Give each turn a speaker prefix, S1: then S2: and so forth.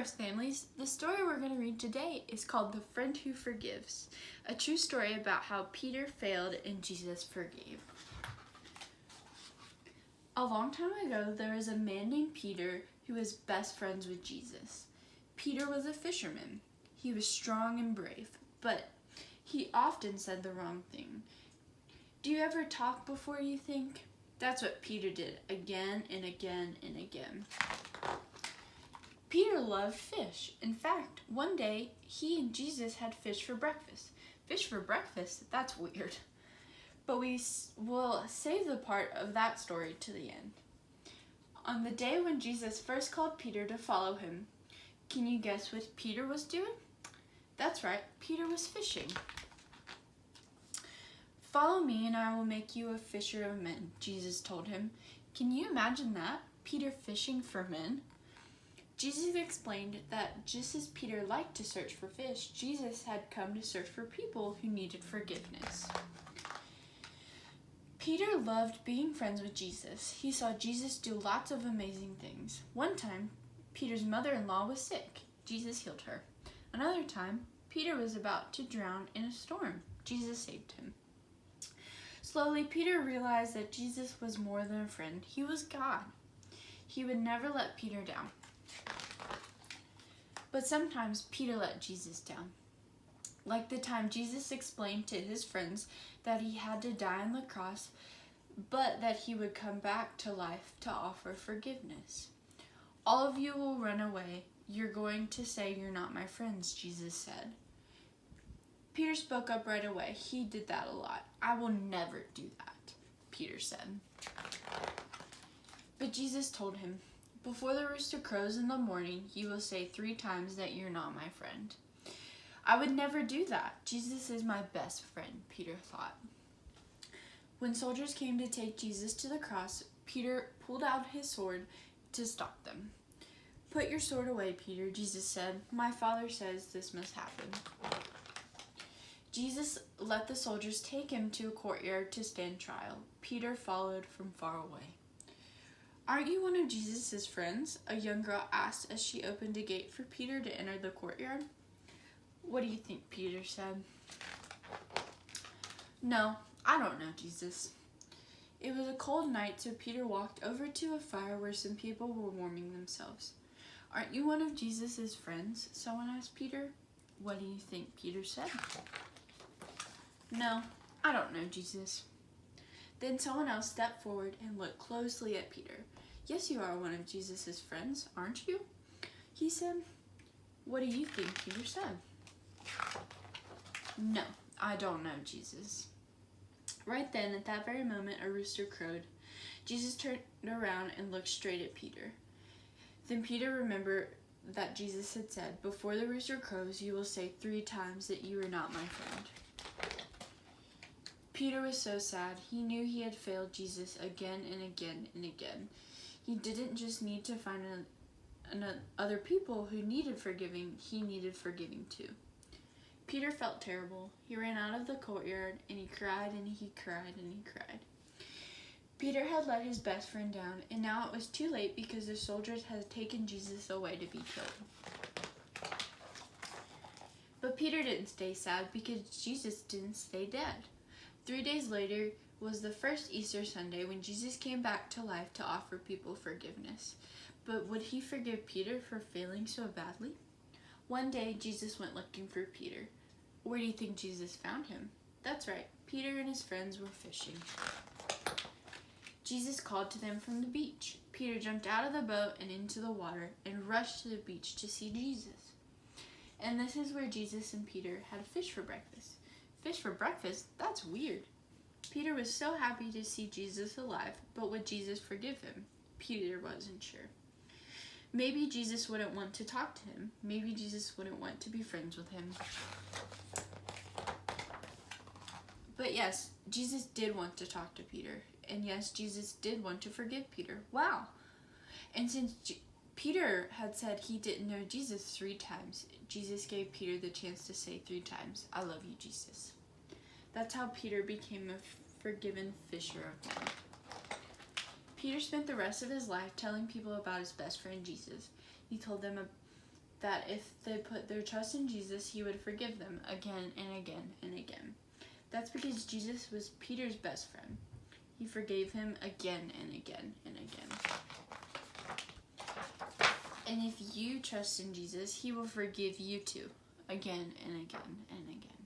S1: First Families, the story we're going to read today is called The Friend Who Forgives, a true story about how Peter failed and Jesus forgave. A long time ago, there was a man named Peter who was best friends with Jesus. Peter was a fisherman. He was strong and brave, but he often said the wrong thing. Do you ever talk before you think? That's what Peter did again and again and again. Peter loved fish. In fact, one day he and Jesus had fish for breakfast. Fish for breakfast? That's weird. But we will save the part of that story to the end. On the day when Jesus first called Peter to follow him, can you guess what Peter was doing? That's right, Peter was fishing. Follow me and I will make you a fisher of men, Jesus told him. Can you imagine that? Peter fishing for men? Jesus explained that just as Peter liked to search for fish, Jesus had come to search for people who needed forgiveness. Peter loved being friends with Jesus. He saw Jesus do lots of amazing things. One time, Peter's mother-in-law was sick. Jesus healed her. Another time, Peter was about to drown in a storm. Jesus saved him. Slowly, Peter realized that Jesus was more than a friend. He was God. He would never let Peter down. But sometimes Peter let Jesus down. Like the time Jesus explained to his friends that he had to die on the cross, but that he would come back to life to offer forgiveness. All of you will run away. You're going to say you're not my friends, Jesus said. Peter spoke up right away. He did that a lot. I will never do that, Peter said. But Jesus told him, before the rooster crows in the morning, you will say 3 times that you're not my friend. I would never do that. Jesus is my best friend, Peter thought. When soldiers came to take Jesus to the cross, Peter pulled out his sword to stop them. Put your sword away, Peter, Jesus said. My Father says this must happen. Jesus let the soldiers take him to a courtyard to stand trial. Peter followed from far away. Aren't you one of Jesus' friends? A young girl asked as she opened a gate for Peter to enter the courtyard. What do you think? Peter said. No, I don't know, Jesus. It was a cold night, so Peter walked over to a fire where some people were warming themselves. Aren't you one of Jesus' friends? Someone asked Peter. What do you think? Peter said. No, I don't know, Jesus. Then someone else stepped forward and looked closely at Peter. Yes, you are one of Jesus' friends, aren't you? He said. What do you think? Peter said. No, I don't know, Jesus. Right then, at that very moment, a rooster crowed. Jesus turned around and looked straight at Peter. Then Peter remembered that Jesus had said, before the rooster crows, you will say 3 times that you are not my friend. Peter was so sad. He knew he had failed Jesus again and again and again. He didn't just need to find other people who needed forgiving, he needed forgiving too. Peter felt terrible. He ran out of the courtyard and he cried and he cried and he cried. Peter had let his best friend down, and now it was too late because the soldiers had taken Jesus away to be killed. But Peter didn't stay sad because Jesus didn't stay dead. 3 days later was the first Easter Sunday when Jesus came back to life to offer people forgiveness. But would he forgive Peter for failing so badly? One day, Jesus went looking for Peter. Where do you think Jesus found him? That's right, Peter and his friends were fishing. Jesus called to them from the beach. Peter jumped out of the boat and into the water and rushed to the beach to see Jesus. And this is where Jesus and Peter had fish for breakfast. Fish for breakfast? That's weird. Peter was so happy to see Jesus alive, but would Jesus forgive him? Peter wasn't sure. Maybe Jesus wouldn't want to talk to him. Maybe Jesus wouldn't want to be friends with him. But yes, Jesus did want to talk to Peter. And yes, Jesus did want to forgive Peter. Wow. And since Peter had said he didn't know Jesus 3 times, Jesus gave Peter the chance to say 3 times, I love you, Jesus. That's how Peter became a forgiven fisher of men. Peter spent the rest of his life telling people about his best friend Jesus. He told them that if they put their trust in Jesus, he would forgive them again and again and again. That's because Jesus was Peter's best friend. He forgave him again and again and again. And if you trust in Jesus, he will forgive you too, again and again and again.